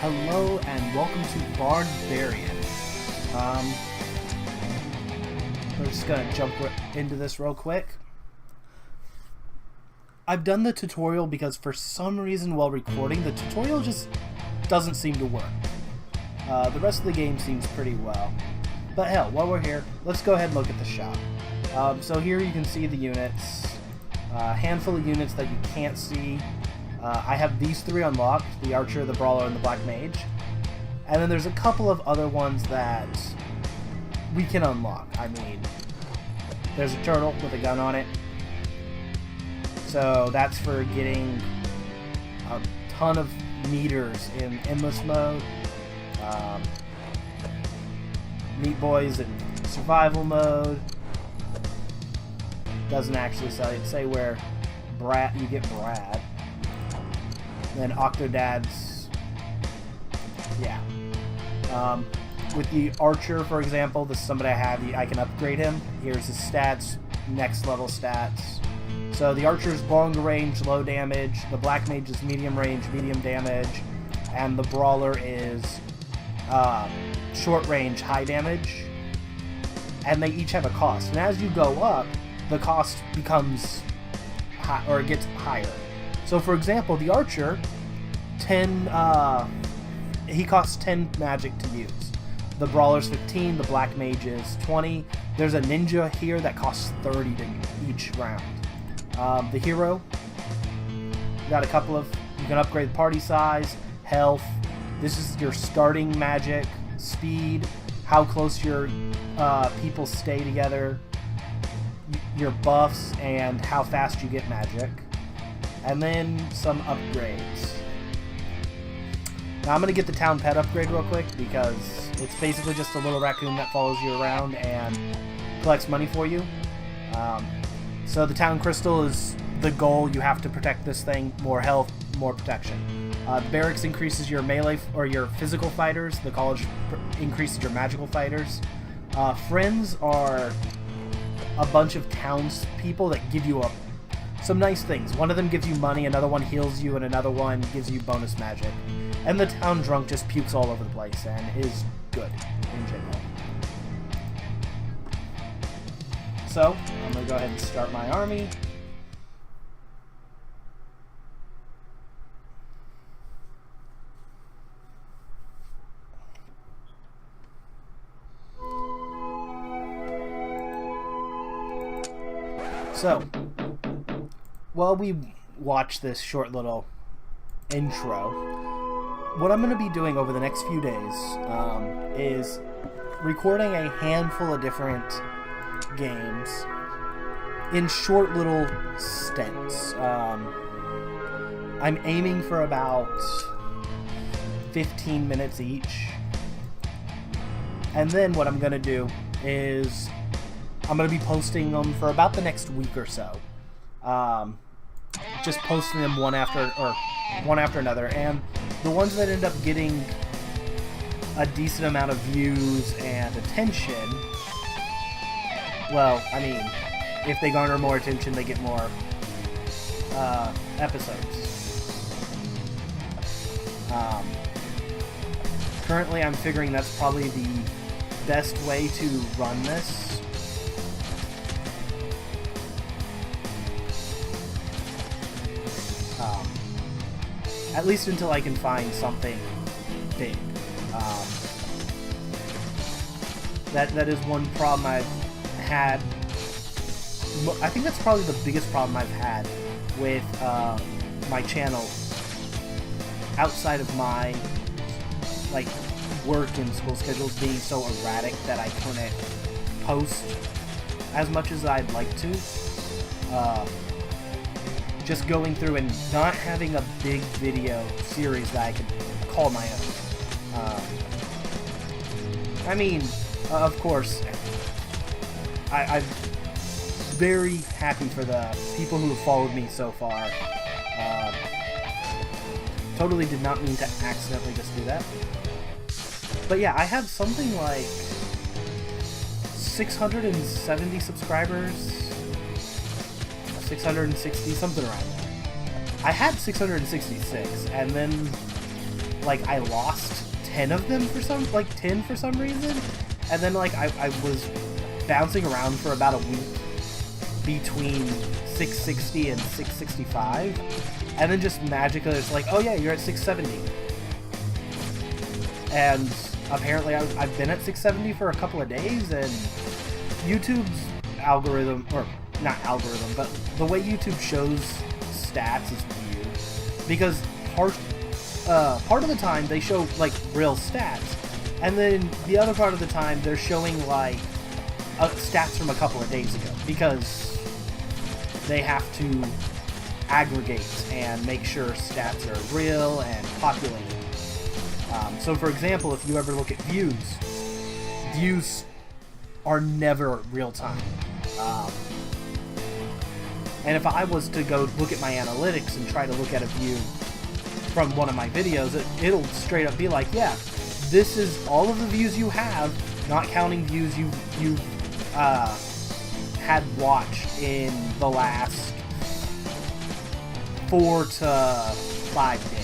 Hello and welcome to Bardbarian. We're just gonna jump into this real quick. I've done the tutorial because for some reason while recording, the tutorial just doesn't seem to work. The rest of the game seems pretty well. But hell, while we're here, let's go ahead and look at the shop. So here you can see the units. A handful of units that you can't see. I have these three unlocked, the Archer, the Brawler, and the Black Mage. And then there's a couple of other ones that we can unlock. I mean, there's a turtle with a gun on it. So that's for getting a ton of meters in endless mode. Meat Boys in survival mode. Doesn't actually say where you get Brad. Then Octodad's, yeah. With the Archer, for example, this is somebody I have. I can upgrade him. Here's his stats, next level stats. So the Archer's long range, low damage. The Black Mage is medium range, medium damage. And the Brawler is short range, high damage. And they each have a cost. And as you go up, the cost becomes high, or it gets higher. So, for example, the Archer, he costs 10 magic to use. The Brawler's 15, the Black Mage is 20. There's a Ninja here that costs 30 to each round. The Hero, got a couple of, you can upgrade party size, health. This is your starting magic, speed, how close your people stay together, your buffs, and how fast you get magic. And then some upgrades. Now I'm going to get the town pet upgrade real quick because it's basically just a little raccoon that follows you around and collects money for you. So the town crystal is the goal. You have to protect this thing. More health, more protection. The barracks increases your melee or your physical fighters. The college increases your magical fighters. Friends are a bunch of townspeople that give you some nice things. One of them gives you money, another one heals you, and another one gives you bonus magic. And the town drunk just pukes all over the place and is good in general. So, I'm going to go ahead and start my army. So, while we watch this short little intro, what I'm going to be doing over the next few days is recording a handful of different games in short little stints. I'm aiming for about 15 minutes each. And then what I'm going to do is I'm going to be posting them for about the next week or so. Just posting them one after another, and the ones that end up getting a decent amount of views and attention, well, I mean, if they garner more attention, they get more episodes. Currently, I'm figuring that's probably the best way to run this. At least until I can find something big. That is one problem I've had. I think that's probably the biggest problem I've had with my channel outside of my work and school schedules being so erratic that I couldn't post as much as I'd like to. Just going through and not having a big video series that I could call my own. I mean, of course, I'm very happy for the people who have followed me so far. Totally did not mean to accidentally just do that. But yeah, I have something like 670 subscribers. 660, something around there. I had 666, and then like, I lost 10 of them for some, like, 10 for some reason. And then, like, I was bouncing around for about a week between 660 and 665. And then just magically, it's like, oh yeah, you're at 670. And apparently I've been at 670 for a couple of days, and YouTube's algorithm, or not algorithm, but the way YouTube shows stats is weird. Because part of the time they show, like, real stats, and then the other part of the time they're showing, like, stats from a couple of days ago, because they have to aggregate and make sure stats are real and populated. So for example, if you ever look at views are never real time. And if I was to go look at my analytics and try to look at a view from one of my videos, it'll straight up be like, yeah, this is all of the views you have, not counting views you've had watched in the last 4 to 5 days.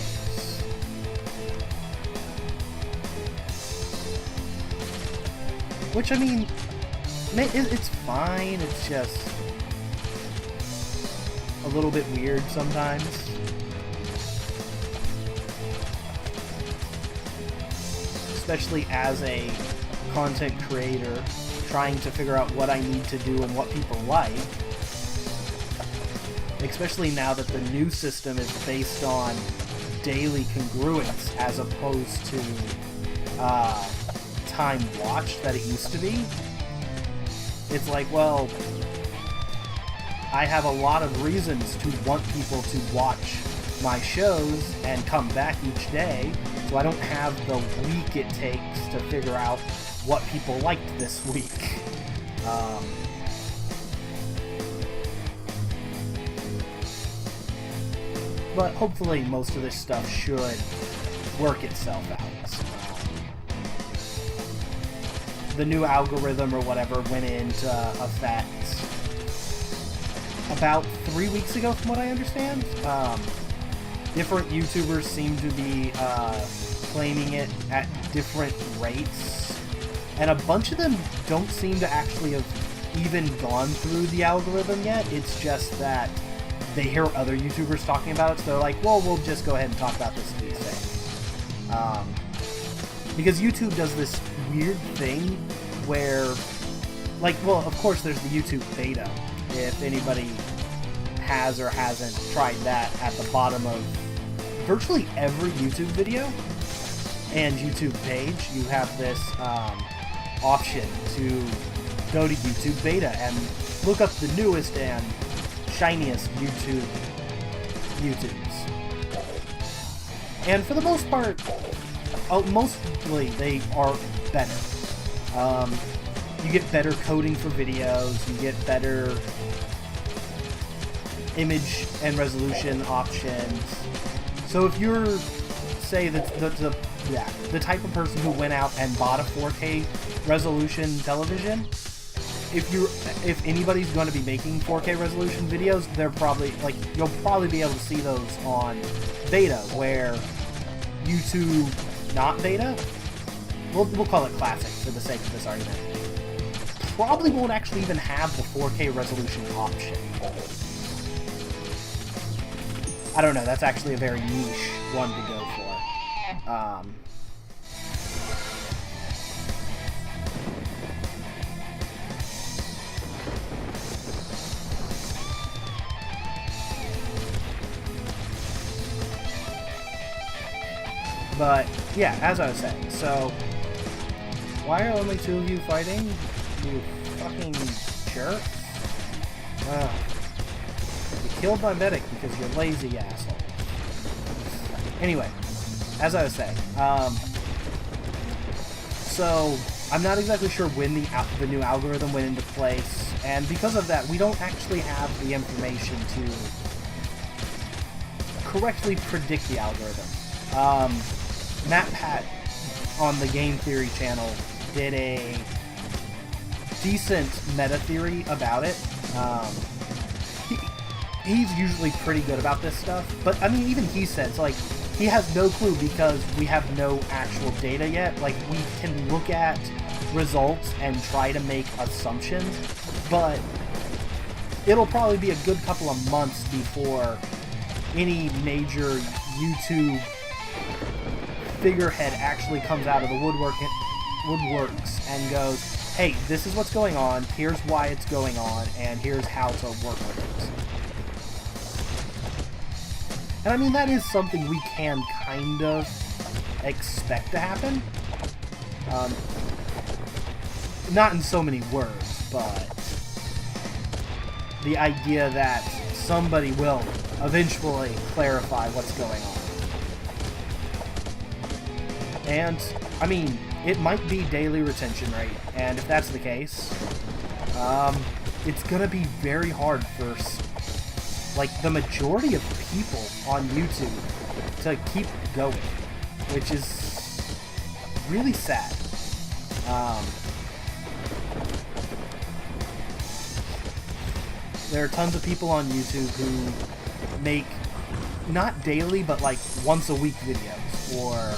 Which, I mean, it's fine, it's just a little bit weird sometimes. Especially as a content creator, trying to figure out what I need to do and what people like. Especially now that the new system is based on daily congruence as opposed to time watched that it used to be. It's like, well, I have a lot of reasons to want people to watch my shows and come back each day, so I don't have the week it takes to figure out what people liked this week. But hopefully most of this stuff should work itself out. The new algorithm or whatever went into effect about 3 weeks ago, from what I understand. Different YouTubers seem to be claiming it at different rates, and a bunch of them don't seem to actually have even gone through the algorithm yet. It's just that they hear other YouTubers talking about it, so they're like, well, we'll just go ahead and talk about this to be safe. Because YouTube does this weird thing where, like, well, of course there's the YouTube beta. If anybody has or hasn't tried that, at the bottom of virtually every YouTube video and YouTube page, you have this option to go to YouTube beta and look up the newest and shiniest YouTubes. And for the most part, mostly they are better. You get better coding for videos, you get better image and resolution options. So if you're, say, the type of person who went out and bought a 4K resolution television, if anybody's going to be making 4K resolution videos, they're probably, like, you'll probably be able to see those on beta, where YouTube not beta, we'll call it classic for the sake of this argument, probably won't actually even have the 4K resolution option. I don't know, that's actually a very niche one to go for. But, yeah, as I was saying, so, why are only 2 of you fighting? You fucking jerk. You killed my medic because you're lazy, asshole. Anyway, as I was saying, so, I'm not exactly sure when the new algorithm went into place, and because of that, we don't actually have the information to correctly predict the algorithm. Matt Pat on the Game Theory channel did a decent meta theory about it. He's usually pretty good about this stuff, but I mean, even he says, like, he has no clue because we have no actual data yet. Like, we can look at results and try to make assumptions, but it'll probably be a good couple of months before any major YouTube figurehead actually comes out of the woodworks and goes, hey, this is what's going on, here's why it's going on, and here's how to work with it. And I mean, that is something we can kind of expect to happen. Not in so many words, but the idea that somebody will eventually clarify what's going on. And, I mean, it might be daily retention rate, and if that's the case, it's gonna be very hard for like the majority of people on YouTube to keep going, which is really sad. There are tons of people on YouTube who make not daily but like once a week videos or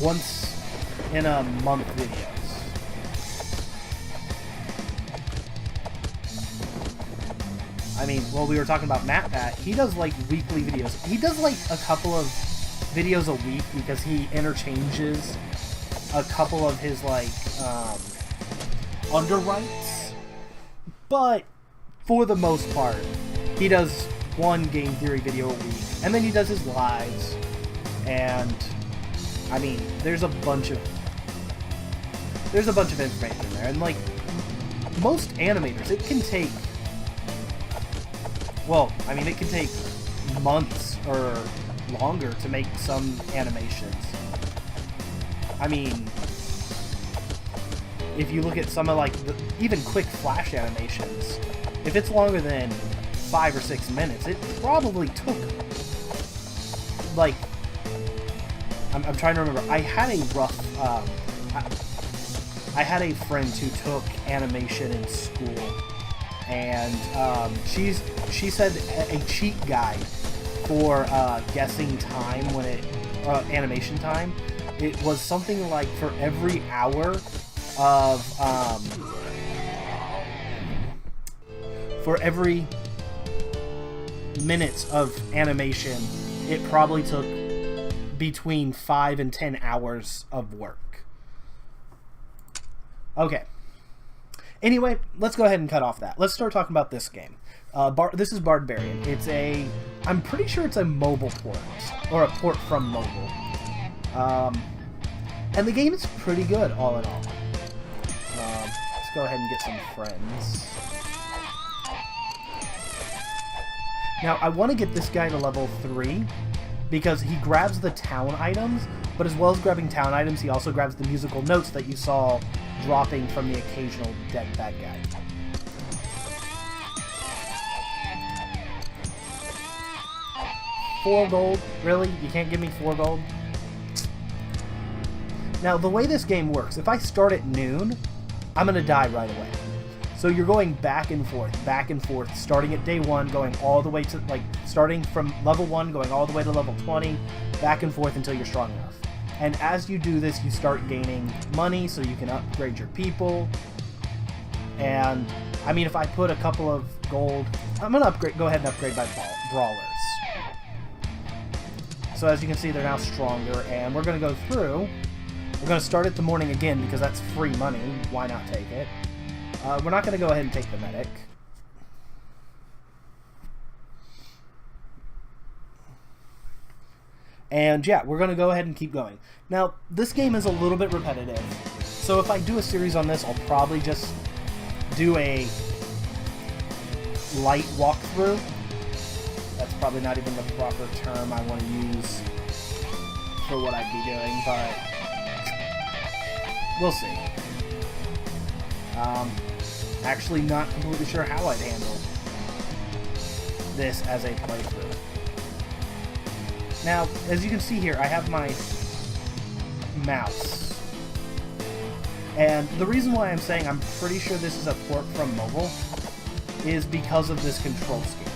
once in a month videos. I mean, well, we were talking about MatPat. He does, like, weekly videos. He does, like, a couple of videos a week because he interchanges a couple of his, like, underwrites. But, for the most part, he does one game theory video a week. And then he does his lives. And, I mean, there's a bunch of information there. And, like, most animators, it can take... Well, I mean, it can take months or longer to make some animations. I mean, if you look at some of, like, even quick flash animations, if it's longer than 5 or 6 minutes, it probably took, like, I'm trying to remember. I had a rough, I had a friend who took animation in school. And she said a cheat guide for guessing time when it animation time. It was something like for every hour of for every minutes of animation, it probably took between 5 and 10 hours of work. Okay. Anyway, let's go ahead and cut off that. Let's start talking about this game. This is Bardbarian. I'm pretty sure it's a mobile port, or a port from mobile. And the game is pretty good, all in all. Let's go ahead and get some friends. Now, I want to get this guy to level 3, because he grabs the town items, but as well as grabbing town items, he also grabs the musical notes that you saw dropping from the occasional dead bad guy. $4 gold? Really? You can't give me 4 gold? Now, the way this game works, if I start at noon, I'm gonna die right away. So you're going back and forth, starting at day 1, going all the way to, like, starting from level 1, going all the way to level 20, back and forth until you're strong enough. And as you do this, you start gaining money so you can upgrade your people. And, I mean, if I put a couple of gold... I'm going to go ahead and upgrade my brawlers. So as you can see, they're now stronger. And we're going to go through. We're going to start at the morning again because that's free money. Why not take it? We're not going to go ahead and take the medic. And yeah, we're going to go ahead and keep going. Now, this game is a little bit repetitive, so if I do a series on this, I'll probably just do a light walkthrough. That's probably not even the proper term I want to use for what I'd be doing, but we'll see. Actually not completely sure how I'd handle this as a playthrough. Now, as you can see here, I have my mouse. And the reason why I'm saying I'm pretty sure this is a port from mobile is because of this control scheme.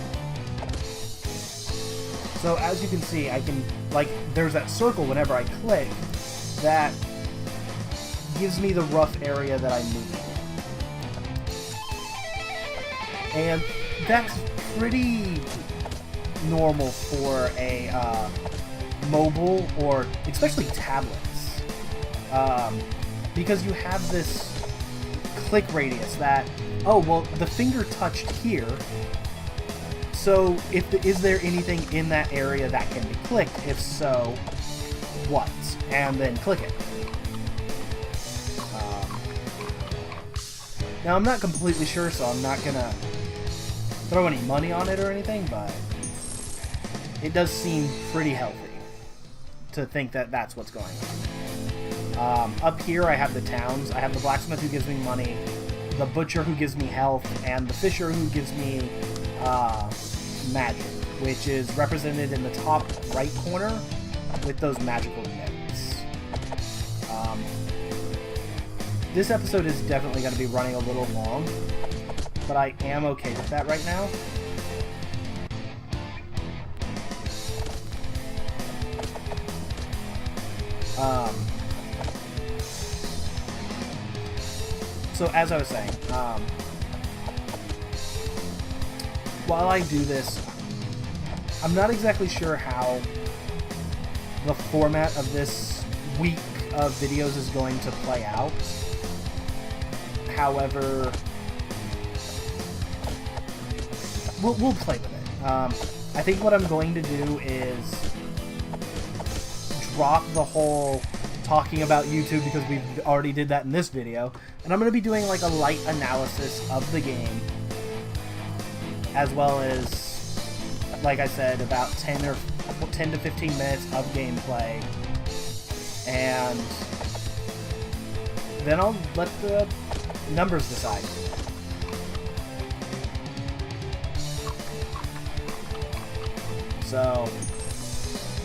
So as you can see, I can, like, there's that circle whenever I click that gives me the rough area that I'm moving. And that's pretty normal for a mobile or especially tablets. Because you have this click radius that, oh, well, the finger touched here, so is there anything in that area that can be clicked? If so, what? And then click it. Now, I'm not completely sure, so I'm not gonna throw any money on it or anything, but it does seem pretty healthy to think that that's what's going on. Up here, I have the towns. I have the blacksmith who gives me money, the butcher who gives me health, and the fisher who gives me magic, which is represented in the top right corner with those magical notes. This episode is definitely going to be running a little long, but I am okay with that right now. So as I was saying, while I do this, I'm not exactly sure how the format of this week of videos is going to play out. However, we'll play with it. I think what I'm going to do is drop the whole talking about YouTube, because we already did that in this video, and I'm going to be doing like a light analysis of the game, as well as, like I said, about 10 to 15 minutes of gameplay, and then I'll let the numbers decide. So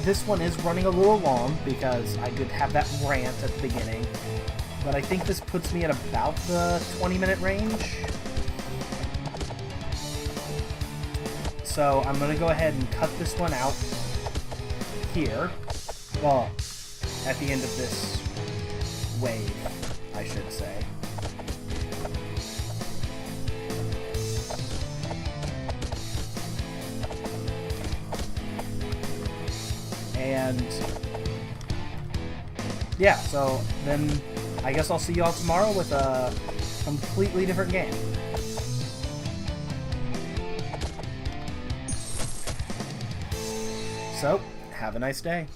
this one is running a little long because I did have that rant at the beginning, but I think this puts me at about the 20-minute range. So I'm going to go ahead and cut this one out here. Well, at the end of this wave, I should say. And yeah, so then I guess I'll see y'all tomorrow with a completely different game. So, have a nice day.